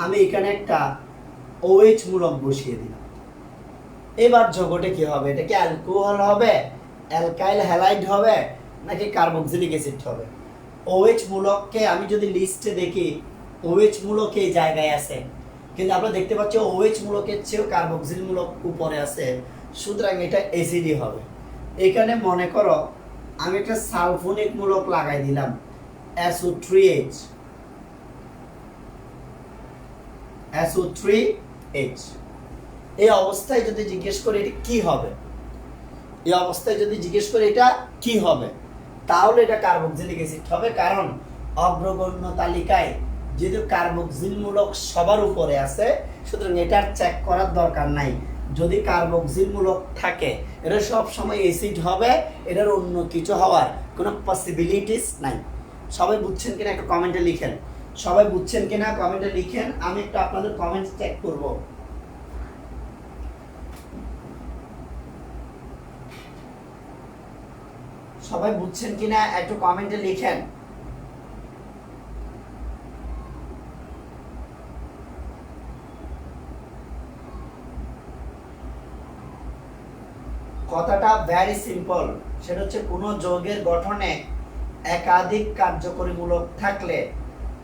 আমি এখানে একটা OH মূলক বসিয়ে দিলাম, এবার যৌগটা কি হবে? এটা কি অ্যালকোহল হবে, অ্যালকাইল হ্যালাইড হবে, নাকি কার্বক্সিলিক অ্যাসিড হবে? OH মূলককে আমি যদি লিস্টে দেখি, OH মূলক এই জায়গায় আছে, কিন্তু আমরা দেখতে পাচ্ছি OH মূলকের চেয়েও কার্বক্সিল মূলক উপরে আছে, সুতরাং এটা অ্যাসিডই হবে। এখানে মনে করো আমি একটা সালফোনিক মূলক লাগাই দিলাম, SO3H, SO3H। এই অবস্থায় যদি জিজ্ঞেস করি এটা কি হবে, এই অবস্থায় যদি জিজ্ঞেস করি এটা কি হবে, তাহলে এটা কার্বক্সিলিক অ্যাসিড হবে। কারণ অগ্রগণ্য তালিকায় যেহেতু কার্বক্সিল মূলক সবার উপরে আছে, সুতরাং এটার চেক করার দরকার নাই। যদি কার্বক্সিল মূলক থাকে এটা সব সময় অ্যাসিড হবে, এটার অন্য কিছু হওয়ার কোনো পসিবিলিটিস নাই। সবাই বুঝছেন কিনা একটু কমেন্টে লিখেন, সবাই বুঝছেন কিনা কমেন্টে লিখেন, আমি একটু আপনাদের কমেন্ট চেক করব। সবাই বুঝছেন কিনা একটু কমেন্টে লিখেন। কথাটা ভেরি সিম্পল, সেটা হচ্ছে কোনো যৌগের গঠনে একাধিক কার্যকরী মূলক থাকলে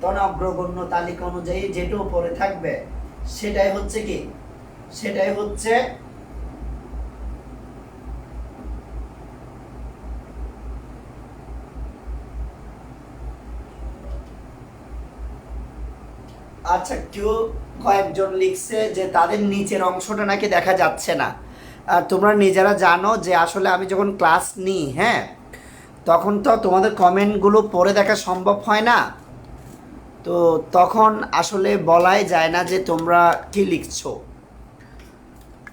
তখন অগ্রগণ্য তালিকা অনুযায়ী যেটা উপরে থাকবে সেটাই হচ্ছে কি, সেটাই হচ্ছে আচ্ছা কেউ কয়েকজন লিখছে যে তাদের নিচের অংশটা নাকি দেখা যাচ্ছে না। আর তোমরা নিজেরা জানো যে আসলে আমি যখন ক্লাস নিই, হ্যাঁ, তখন তো তোমাদের কমেন্টগুলো পড়ে দেখা সম্ভব হয় না, তো তখন আসলে বলাই যায় না যে তোমরা কি লিখছো।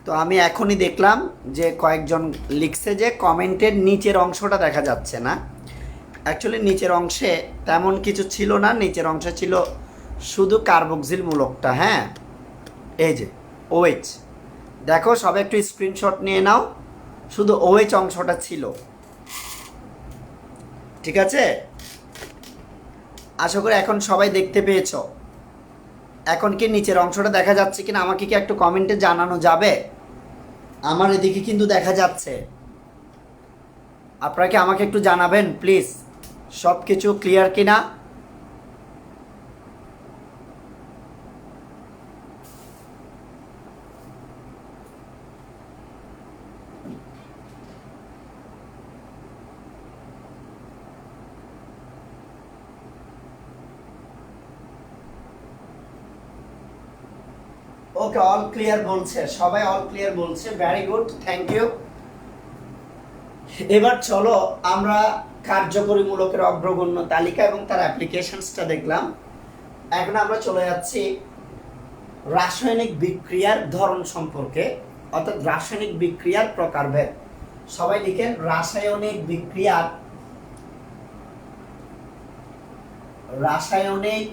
তো আমি এখনই দেখলাম যে কয়েকজন লিখছে যে কমেন্টের নিচের অংশটা দেখা যাচ্ছে না। অ্যাকচুয়ালি নিচের অংশে তেমন কিছু ছিল না, নিচের অংশে ছিল শুধু কার্বক্সিল মূলকটা। হ্যাঁ, এই যে OH, দেখো সবাই একটু স্ক্রিনশট নিয়ে নাও, শুধু OH অংশটা ছিল। ঠিক আছে, আশা করি এখন সবাই দেখতে পেয়েছ। এখন কি নিচের অংশটা দেখা যাচ্ছে কিনা আমাকে কি একটু কমেন্টে জানানো যাবে? আমার এদিকে কিন্তু দেখা যাচ্ছে, আপনারা কি আমাকে একটু জানাবেন প্লিজ সব কিছু ক্লিয়ার কিনা। ওকে, অল ক্লিয়ার বলছে সবাই, অল ক্লিয়ার বলছে, ভেরি গুড, থ্যাংক ইউ। এবার চলো আমরা কার্যকরী মূলকের অগ্রগণ্য তালিকা এবং তার অ্যাপ্লিকেশনসটা দেখলাম। এখন আমরা চলে যাচ্ছি রাসায়নিক বিক্রিয়ার ধরন সম্পর্কে, অর্থাৎ রাসায়নিক বিক্রিয়ার প্রকারভেদ। সবাই লিখেন রাসায়নিক বিক্রিয়ার, রাসায়নিক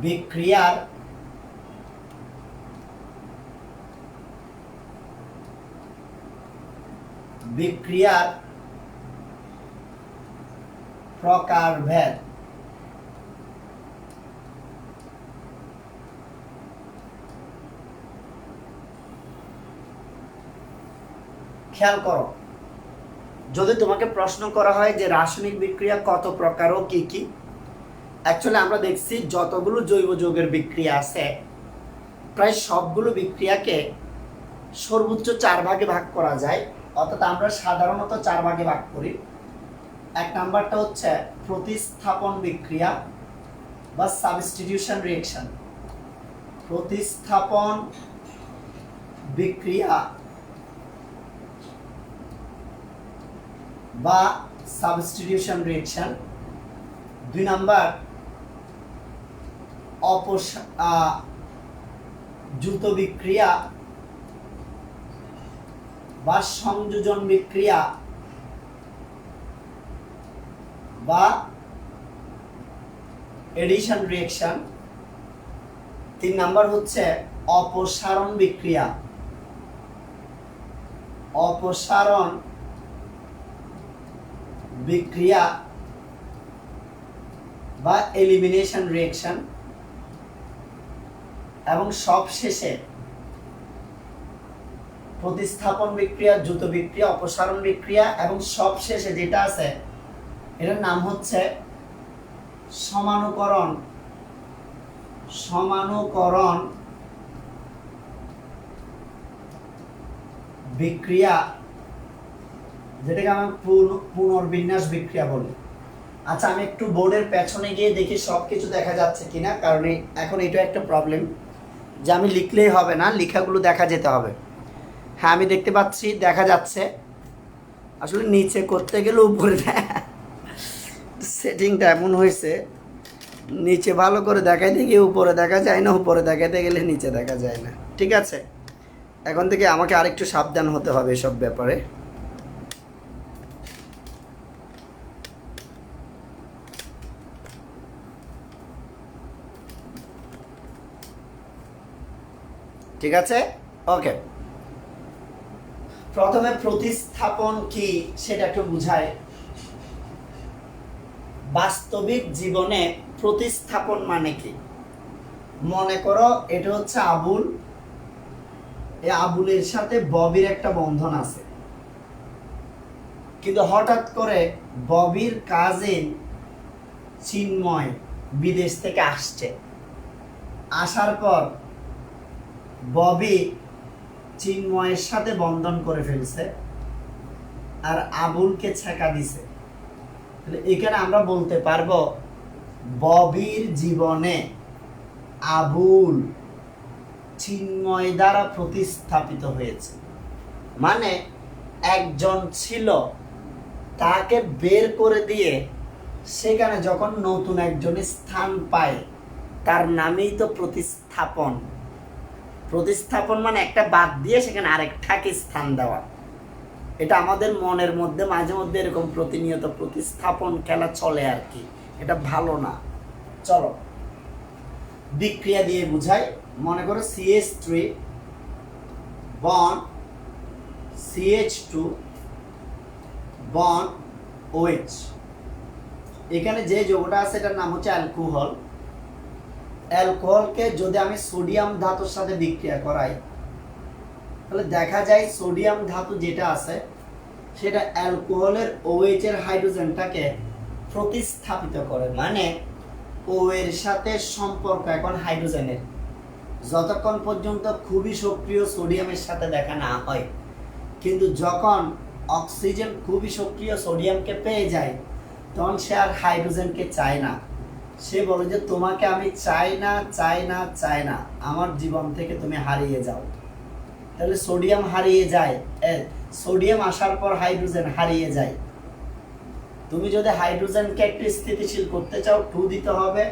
বিক্রিয়ার বিক্রিয়ার প্রকারভেদ। খেয়াল করো, যদি তোমাকে প্রশ্ন করা হয় যে রাসায়নিক বিক্রিয়া কত প্রকার ও কি কি, অ্যাকচুয়ালি আমরা দেখছি যতগুলো জৈব যৌগের বিক্রিয়া আছে প্রায় সবগুলো বিক্রিয়াকে সর্বোচ্চ 4 ভাগে ভাগ করা যায়, অর্থাৎ আমরা সাধারণত 4 ভাগে ভাগ করি। এক নাম্বারটা হচ্ছে প্রতিস্থাপন বিক্রিয়া বা সাবস্টিটিউশন রিঅ্যাকশন। প্রতিস্থাপন বিক্রিয়া বা সাবস্টিটিউশন রিঅ্যাকশন। 2 নাম্বার দ্রুত বিক্রিয়া বা সংযোজন বিক্রিয়া বা এডিশন রিঅ্যাকশন। 3 নাম্বার হচ্ছে অপসারণ বিক্রিয়া, অপসারণ বিক্রিয়া বা এলিমিনেশন রিঅ্যাকশন। এবং সবশেষে প্রতিস্থাপন বিক্রিয়া, দ্রুত বিক্রিয়া, অপসারণ বিক্রিয়া এবং সবশেষে যেটা আছে এটার নাম হচ্ছে সমানুকরণ বিক্রিয়া, যেটাকে আমরা পুনর্বিন্যাস বিক্রিয়া বলি। আচ্ছা, আমি একটু বোর্ডের পেছনে গিয়ে দেখি সবকিছু দেখা যাচ্ছে কিনা, কারণ এখন এটা একটা প্রবলেম যে আমি লিখলেই হবে না, লেখাগুলো দেখা যেতে হবে। হ্যাঁ, আমি দেখতে পাচ্ছি, দেখা যাচ্ছে। আসলে নিচে করতে গেলে উপরে সেটিংটা এমন হয়েছে, নিচে ভালো করে দেখাইতে গিয়ে উপরে দেখা যায় না, উপরে দেখাতে গেলে নিচে দেখা যায় না। ঠিক আছে, এখন থেকে আমাকে আরেকটু সাবধান হতে হবে এসব ব্যাপারে। ঠিক আছে, ওকে। প্রথমে প্রতিস্থাপন কি সেটা একটু বুঝায়। বাস্তবিক জীবনে প্রতিস্থাপন মানে কি? মনে করো এটা হচ্ছে আবুল, এই আবুলের সাথে ববির একটা বন্ধন আছে, কিন্তু হঠাৎ করে ববির কাজিন চিন্ময় বিদেশ থেকে আসছে। আসার পর ববি চিন্ময়ের সাথে বন্ধন করে ফেলছে আর আবুলকে ছেঁকা দিছে। এখানে আমরা বলতে পারবো ববির জীবনে আবুল চিন্ময় দ্বারা প্রতিস্থাপিত হয়েছে। মানে একজন ছিল, তাকে বের করে দিয়ে সেখানে যখন নতুন একজনের স্থান পায়, তার নামেই তো প্রতিস্থাপন। প্রতিস্থাপন মানে একটা বাদ দিয়ে সেখানে আরেকটাকে স্থান দেওয়া। এটা আমাদের মনের মধ্যে মাঝে মধ্যে এরকম প্রতিনিয়ত প্রতিস্থাপন খেলা চলে আর কি, এটা ভালো না। চলো বিক্রিয়া দিয়ে বুঝাই। মনে করো CH3 bond CH2 bond OH। এখানে যে যৌগটা আছে এটার নাম হচ্ছে অ্যালকোহল। অ্যালকোহলকে যদি আমি সোডিয়াম ধাতুর সাথে বিক্রিয়া করাই, তাহলে দেখা যায় সোডিয়াম ধাতু যেটা আছে সেটা অ্যালকোহলের OH এর হাইড্রোজেনটাকে প্রতিস্থাপিত করে। মানে O এর সাথে সম্পর্ক এখন হাইড্রোজেনের, যতক্ষণ পর্যন্ত খুবই সক্রিয় সোডিয়ামের সাথে দেখা না হয়। কিন্তু যখন অক্সিজেন খুবই সক্রিয় সোডিয়ামকে পেয়ে যায়, তখন সে আর হাইড্রোজেনকে চায় না। সে বলে যে তোমাকে আমি চাই না, চাই না, চাই না, আমার জীবন থেকে তুমি হারিয়ে যাও। তাহলে সোডিয়াম হারিয়ে যায়, সোডিয়াম আসার পর হাইড্রোজেন হারিয়ে যায়। তুমি যদি হাইড্রোজেনকে একটু স্থিতিশীল করতে চাও, 2 দিতে হবে,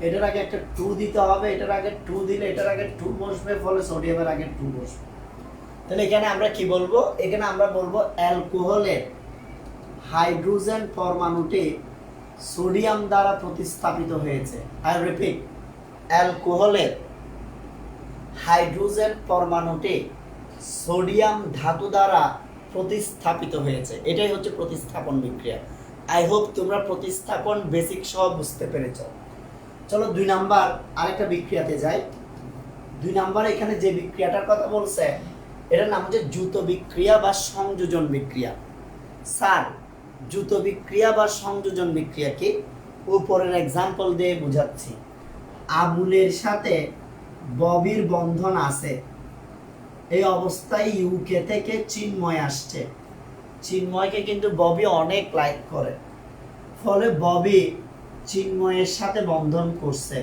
এটার আগে একটা 2 দিতে হবে, এটার আগে 2 দিলে এটার আগে 2 বসবে, ফলে সোডিয়ামের আগে 2 বসবে। তাহলে এখানে আমরা কি বলবো? এখানে আমরা বলবো অ্যালকোহলের হাইড্রোজেন পরমাণুটি সোডিয়াম দ্বারা প্রতিস্থাপিত হয়েছে। আই রিপিট, অ্যালকোহলের হাইড্রোজেন পরমাণুটি সোডিয়াম ধাতু দ্বারা প্রতিস্থাপিত হয়েছে। এটাই হচ্ছে প্রতিস্থাপন বিক্রিয়া। আই হোপ তোমরা প্রতিস্থাপন বেসিক সহ বুঝতে পেরেছ। চলো 2 নাম্বার আরেকটা বিক্রিয়াতে যাই। 2 নাম্বার এখানে যে বিক্রিয়াটার কথা বলছে এটার নাম হচ্ছে দ্রুত বিক্রিয়া বা সংযোজন বিক্রিয়া। স্যার, দ্রুত বিক্রিয়া বা সংযোজন বিক্রিয়া কি? উপরের এক্সাম্পল দিয়ে বুঝাচ্ছি। আবুলের সাথে ববির বন্ধন আছে, এই অবস্থায় ইউকে থেকে চিন্ময় আসছে। চিন্ময়কে কিন্তু ববি অনেক লাইক করে, ফলে ববি চিন্ময়ের সাথে বন্ধন করছে।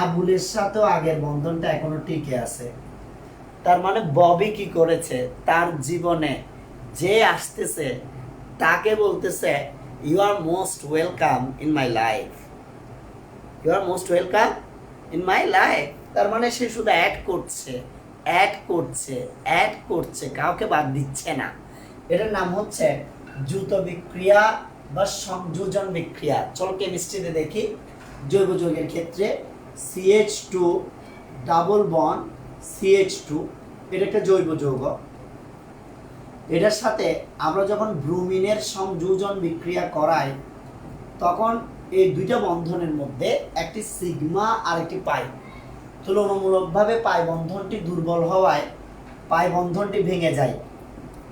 আবুলের সাথেও আগের বন্ধনটা এখনো টিকে আছে। তার মানে ববি কি করেছে? তার জীবনে যে আসতেছে তাকে বলতেছে you are most welcome in my life, you are most welcome in my life. তার মানে সে শুধু অ্যাড করছে, অ্যাড করছে, অ্যাড করছে, কাউকে বাদ দিচ্ছে না। এটার নাম হচ্ছে দ্রুত বিক্রিয়া বা সংযোজন বিক্রিয়া। চলো কেমিস্ট্রিতে দেখি। জৈব যৌগের ক্ষেত্রে CH2 ডাবল বন্ড CH2, এটা একটা জৈব যৌগ। এটার সাথে আমরা যখন ব্রোমিনের সংযোজন বিক্রিয়া করাই, তখন এই দুইটা বন্ধনের মধ্যে একটি সিগমা আর একটি পাই। তুলনামূলকভাবে পাই বন্ধনটি দুর্বল হওয়ায় পাই বন্ধনটি ভেঙে যায়।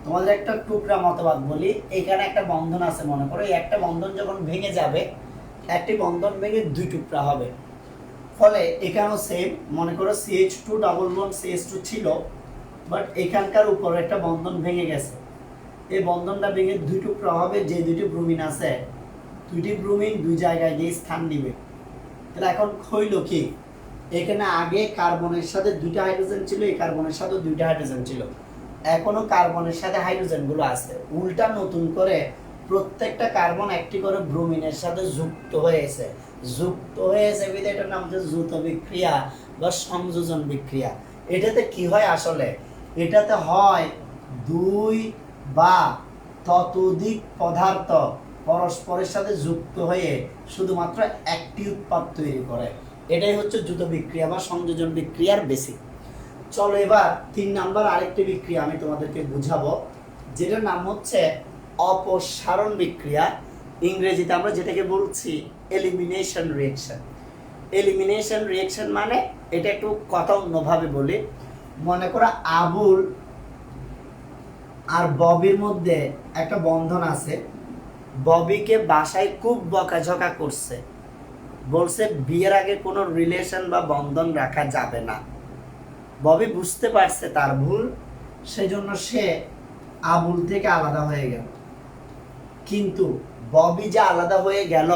তোমাদের একটা টুকরা মতবাদ বলি, এখানে একটা বন্ধন আছে মনে করো, এই একটা বন্ধন যখন ভেঙে যাবে, একটি বন্ধন ভেঙে দুই টুকরা হবে। ফলে এখানেও সেম, মনে করো CH2 ডাবল বন্ড CH2 ছিল, বাট এখানকার উপরে একটা বন্ধন ভেঙে গেছে। এই বন্ধনটা ভেঙে দুই টুকরা হবে, যে দুইটি ব্রোমিন আছে, দুইটি ব্রোমিন দুই জায়গায় গিয়ে স্থান নিবে। তাহলে এখন হইল কি, এখানে আগে কার্বনের সাথে দুইটা হাইড্রোজেন ছিল, এই কার্বনের সাথে দুইটা হাইড্রোজেন ছিল, এখনো কার্বনের সাথে হাইড্রোজেনগুলো আছে। উল্টা নতুন করে প্রত্যেকটা কার্বন একটি করে ব্রোমিনের সাথে যুক্ত হয়েছে, বিধে এটার নাম হচ্ছে যৌথ বিক্রিয়া বা সংযোজন বিক্রিয়া। এটাতে কি হয় আসলে, এটাতে হয় দুই বা ততোধিক পদার্থ পরস্পরের সাথে যুক্ত হয়ে শুধুমাত্র একটি উৎপাদ তৈরি করে। এটাই হচ্ছে যৌথ বিক্রিয়া বা সংযোজন বিক্রিয়ার বেসিক। চলো এবার 3 নাম্বার আরেকটি বিক্রিয়া আমি তোমাদেরকে বুঝাবো, যেটার নাম হচ্ছে অপসারণ বিক্রিয়া। ইংরেজিতে আমরা যেটাকে বলছি এলিমিনেশন রিঅ্যাকশন। এলিমিনেশন রিঅ্যাকশন মানে, এটা একটু কথা অন্যভাবে বলি, মনে করো আবুল আর ববির মধ্যে একটা বন্ধন আছে। ববিকে বাসায় খুব বকাঝকা করছে, বলছে বিয়ের আগে কোনো রিলেশন বা বন্ধন রাখা যাবে না। ববি বুঝতে পারছে তার ভুল, সেজন্য সে আবুল থেকে আলাদা হয়ে গেল। কিন্তু ববি যে আলাদা হয়ে গেল,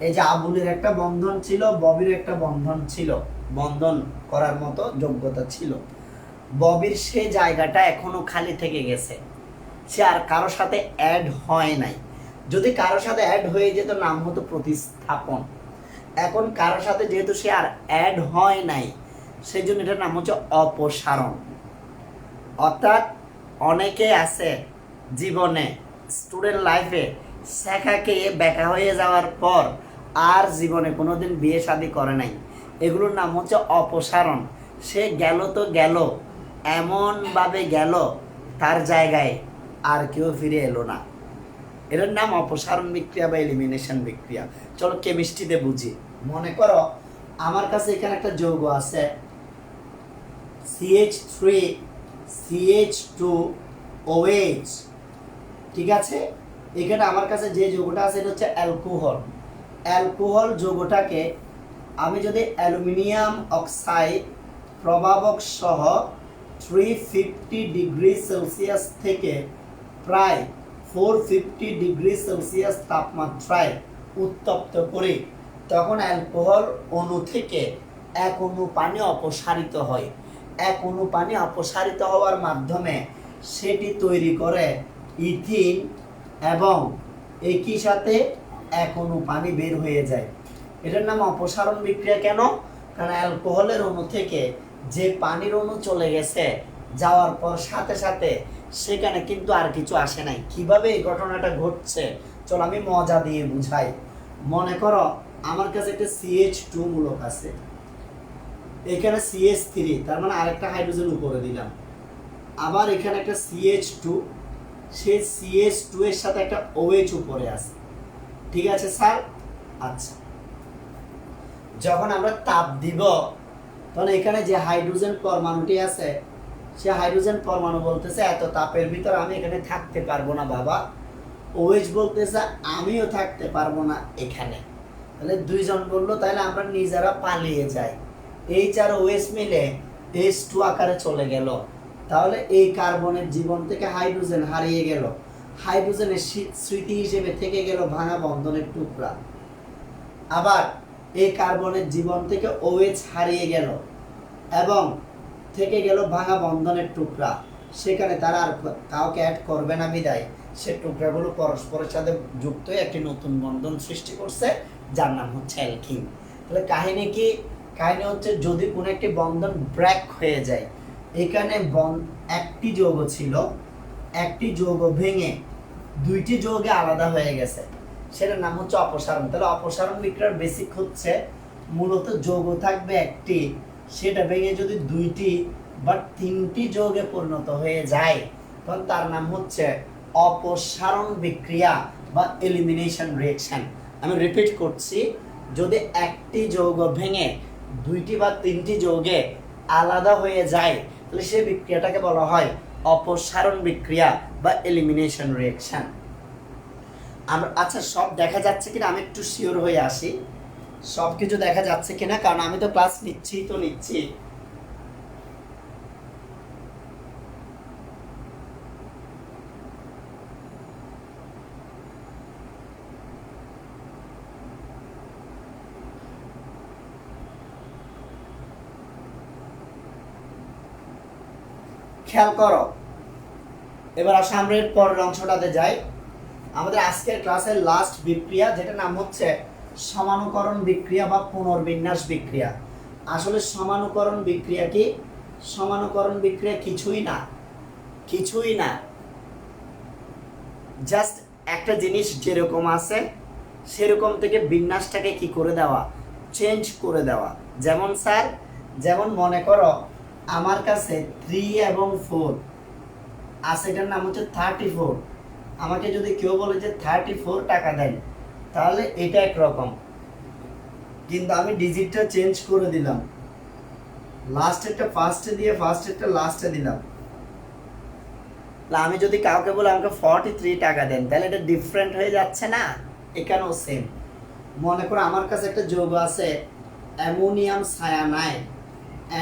এই যে আবুলের একটা বন্ধন ছিল, ববির একটা বন্ধন ছিল, বন্ধন করার মতো যোগ্যতা ছিল, ববির সে জায়গাটা এখনো খালি থেকে গেছে, সে আর কারো সাথে অ্যাড হয় নাই। যদি কারো সাথে অ্যাড হয়ে যেত নাম হতো প্রতিস্থাপন। এখন কারো সাথে যেহেতু সে আর অ্যাড হয় নাই, সেই জন্য এটার নাম হচ্ছে অপসারণ। অর্থাৎ অনেকে আছে জীবনে, স্টুডেন্ট লাইফে শেখাকে বেকা হয়ে যাওয়ার পর আর জীবনে কোনোদিন বিয়ে শাদী করে নাই, এগুলোর নাম হচ্ছে অপসারণ। সে গেল তো গেল, এমনভাবে গেল তার জায়গায় আর কেউ ফিরে এলো না। এটার নাম অপসারণ বিক্রিয়া বা এলিমিনেশন বিক্রিয়া। চলো কেমিস্ট্রিতে বুঝি। মনে করো আমার কাছে এখানে একটা যৌগ আছে CH3 CH2OH, ঠিক আছে। এখানে আমার কাছে যে যৌগটা আছে এটা হচ্ছে অ্যালকোহল। অ্যালকোহল যৌগটাকে আমি যদি অ্যালুমিনিয়াম অক্সাইড প্রভাবক সহ 350 ডিগ্রি সেলসিয়াস থেকে প্রায় 450 ডিগ্রি সেলসিয়াস তাপমাত্রায় উত্তপ্ত করি, তখন অ্যালকোহল অণু থেকে এক অণু পানি অপসারিত হয়। এক অণু পানি অপসারিত হওয়ার মাধ্যমে সেটি তৈরি করে ইথিন, এবং একই সাথে এক অণু পানি বের হয়ে যায়। এটার নাম অপসারণ বিক্রিয়া। কেন? কারণ অ্যালকোহলের অণু থেকে যে পানির অণু চলে গেছে, যাওয়ার পর সাথে সাথে সেখানে কিন্তু আর কিছু আসে নাই। কিভাবে এই ঘটনাটা ঘটছে চলো আমি মজা দিয়ে বুঝাই। মনে করো আমার কাছে একটা CH2 মূলক আছে, এখানে CH3, তার মানে আরেকটা হাইড্রোজেন উপরে দিলাম। আবার এখানে একটা CH2, সেই CH2 এর সাথে একটা OH উপরে আছে, ঠিক আছে স্যার? আচ্ছা, যখন আমরা তাপ দিব তখন এখানে যে হাইড্রোজেন পরমাণুটি আছে, সে হাইড্রোজেন পরমাণু বলতেছে এত তাপের ভিতর আমি এখানে থাকতে পারবো না বাবা। OH বলতেছে আমিও থাকতে পারবো না এখানে। তাহলে দুইজন বললো তাহলে আমরা নিজেরা পালিয়ে যাই। এই চার OH মিলে H2 আকারে চলে গেল। তাহলে এই কার্বনের জীবন থেকে হাইড্রোজেন হারিয়ে গেল। হাইড্রোজেনের স্মৃতি হিসেবে থেকে গেল ভাঙা বন্ধনের টুকরা। আবার এই কার্বনের জীবন থেকে OH হারিয়ে গেল এবং থেকে গেল ভাঙা বন্ধনের টুকরা। সেখানে তারা আর কাউকে অ্যাড করবে না বিদায় সে টুকরাগুলো পরস্পরের সাথে যুক্ত হয়ে একটি নতুন বন্ধন সৃষ্টি করছে, যার নাম হচ্ছে অ্যালকিন। তাহলে কাহিনী কি? কাহিনী হচ্ছে যদি কোনো একটি বন্ধন ব্রেক হয়ে যায়, এখানে একটি যৌগ ছিল, একটি যৌগ ভেঙে দুইটি যৌগে আলাদা হয়ে গেছে, সেটার নাম হচ্ছে অপসারণ। তাহলে অপসারণ বিক্রিয়ার বেসিক হচ্ছে মূলত যৌগ থাকবে একটি, সেটা ভেঙে যদি দুইটি বা তিনটি যৌগে পরিণত হয়ে যায় তখন তার নাম হচ্ছে অপসারণ বিক্রিয়া বা এলিমিনেশন রিঅ্যাকশন। আমি রিপিট করছি, যদি একটি যৌগ ভেঙে দুইটি বা তিনটি যৌগে আলাদা হয়ে যায়, তাহলে সেই বিক্রিয়াটাকে বলা হয় অপসারণ বিক্রিয়া বা এলিমিনেশন রিঅ্যাকশন। আচ্ছা, সব দেখা যাচ্ছে কিনা আমি একটু শিওর হয়ে আসি, সব কিছু দেখা যাচ্ছে কিনা, কারণ আমি তো ক্লাস নিচ্ছি। খেয়াল করো, এবার আসো আমরা এর পরের অংশটাতে যাই। আমাদের আজকের ক্লাসের লাস্ট বিক্রিয়া, যেটা নাম হচ্ছে সমানুকরণ বিক্রিয়া বা পুনর্বিন্যাস বিক্রিয়া। আসলে সমানুকরণ বিক্রিয়া কি? সমানুকরণ বিক্রিয়া কিছুই না, জাস্ট একটা জিনিস যেরকম আছে সেরকম থেকে বিন্যাসটাকে কি করে দেওয়া, চেঞ্জ করে দেওয়া। যেমন স্যার, যেমন মনে করো আমার কাছে 3 এবং 4 আছে, এটার নাম হচ্ছে 34। আমাকে যদি কেউ বলে যে 34 টাকা দেন, তাহলে এটা একরকম, কিন্তু আমি ডিজিটটা চেঞ্জ করে দিলাম, লাস্টেরটা ফার্স্টে দিয়ে ফার্স্টেরটা লাস্টে দিলাম। আমি যদি কাউকে বলে আমাকে 43 টাকা দেন, তাহলে এটা ডিফারেন্ট হয়ে যাচ্ছে না? এখানেও সেম। মনে করো আমার কাছে একটা যৌগ আছে অ্যামোনিয়াম সায়ানাইড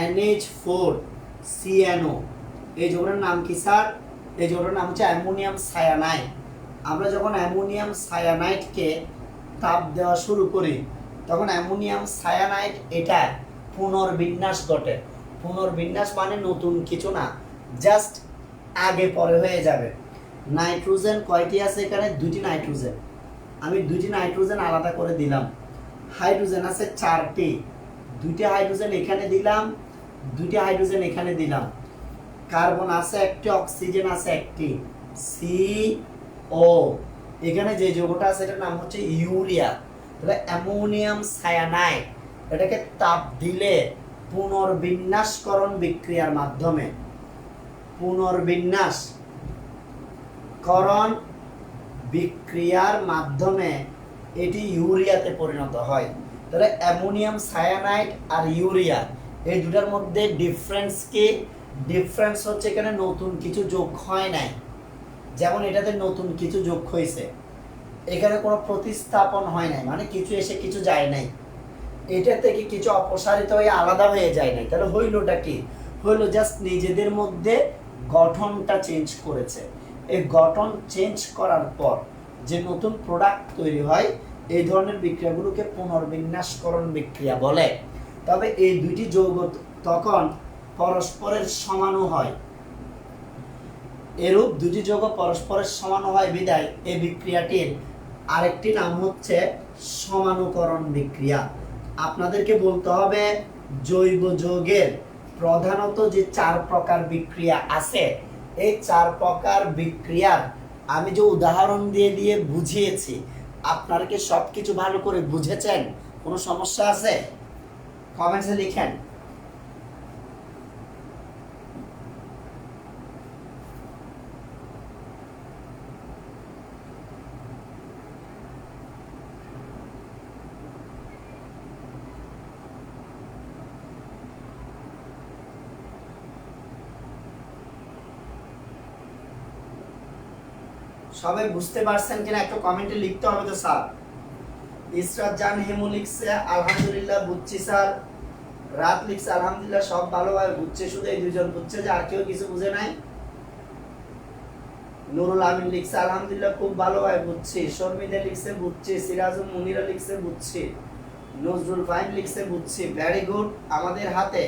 NH4CnO। এই যৌগটার নাম কি স্যার? এই যৌগটার নাম হচ্ছে অ্যামোনিয়াম সায়ানাইড। আমরা যখন অ্যামোনিয়াম সায়ানাইডকে তাপ দেওয়া শুরু করি, তখন অ্যামোনিয়াম সায়ানাইড এটা পুনর্বিন্যাস ঘটে। পুনর্বিন্যাস মানে নতুন কিছু না, জাস্ট আগে পরে হয়ে যাবে। নাইট্রোজেন কয়টি আছে এখানে? 2টি নাইট্রোজেন। আমি 2টি নাইট্রোজেন আলাদা করে দিলাম। হাইড্রোজেন আছে 4টি, 2টি হাইড্রোজেন এখানে দিলাম, 2টি হাইড্রোজেন এখানে দিলাম। কার্বন আছে 1টি, অক্সিজেন আছে 1টি, CO। এখানে যে যৌগটা আছে এটার নাম হচ্ছে ইউরিয়া। তাহলে অ্যামোনিয়াম সায়ানাইড এটাকে তাপ দিলে পুনর্বিন্যাসকরণ বিক্রিয়ার মাধ্যমে, পুনর্বিন্যাসকরণ বিক্রিয়ার মাধ্যমে এটি ইউরিয়াতে পরিণত হয়। তাহলে অ্যামোনিয়াম সায়ানাইড আর ইউরিয়া এই দুটার মধ্যে ডিফারেন্স কি? ডিফারেন্স হচ্ছে এখানে নতুন কিছু যোগ হয় নাই। যেমন এটাতে নতুন কিছু যোগ হয়েছে, এখানে কোনো প্রতিস্থাপন হয় নাই, মানে কিছু এসে কিছু যায় নাই। এটা থেকে কিছু অপসারিত হয়ে আলাদা হয়ে যায় নাই। তাহলে হইলোটা কি? হইলো জাস্ট নিজেদের মধ্যে গঠনটা চেঞ্জ করেছে। এই গঠন চেঞ্জ করার পর যে নতুন প্রোডাক্ট তৈরি হয়, এই ধরনের বিক্রিয়াগুলোকে পুনর্বিন্যাসকরণ বিক্রিয়া বলে। তবে এই দুইটি যৌগ তখন পরস্পরের সমানু হয়। এরূপ দুটি যৌগ পরস্পরের সমান হয় বিধায় এই বিক্রিয়াটির আরেকটি নাম হচ্ছে সমানুকরণ বিক্রিয়া। আপনাদেরকে বলতে হবে জৈব যৌগের প্রধানত যে 4 প্রকার বিক্রিয়া আছে, এই 4 প্রকার বিক্রিয়ার আমি যে উদাহরণ দিয়ে বুঝিয়েছি, আপনারা কি সব কিছু ভালো করে বুঝেছেন? কোনো সমস্যা আছে? কমেন্টসে লিখেন। সবাই বুঝতে পারছেন কিনা একটু কমেন্টে লিখতে হবে তো স্যার। ইসরাত জান হেমু লিখছে আলহামদুলিল্লাহ বুঝছি স্যার। রাত লিখছে আলহামদুলিল্লাহ সব ভালোভাবে বুঝছে, শুধু এই দুইজন বুঝছে, যে আর কেউ কিছু বুঝে নাই। নুরুল আমিন লিখছে আলহামদুলিল্লাহ খুব ভালোভাবে বুঝছি। শর্মিদা লিখছে বুঝছি। সিরাজুল মুনিরা লিখছে বুঝছি। নজরুল ফাহিম লিখছে বুঝছি। Very good. আমাদের হাতে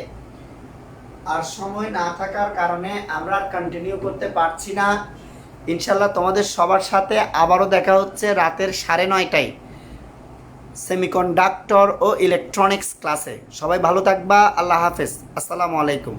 আর সময় না থাকার কারণে আমরা কন্টিনিউ করতে পারছি না। ইনশাল্লাহ তোমাদের সবার সাথে আবারও দেখা হচ্ছে রাতের 9:30টায় সেমিকন্ডাক্টর ও ইলেকট্রনিক্স ক্লাসে। সবাই ভালো থাকবা। আল্লাহ হাফেজ। আসসালামু আলাইকুম।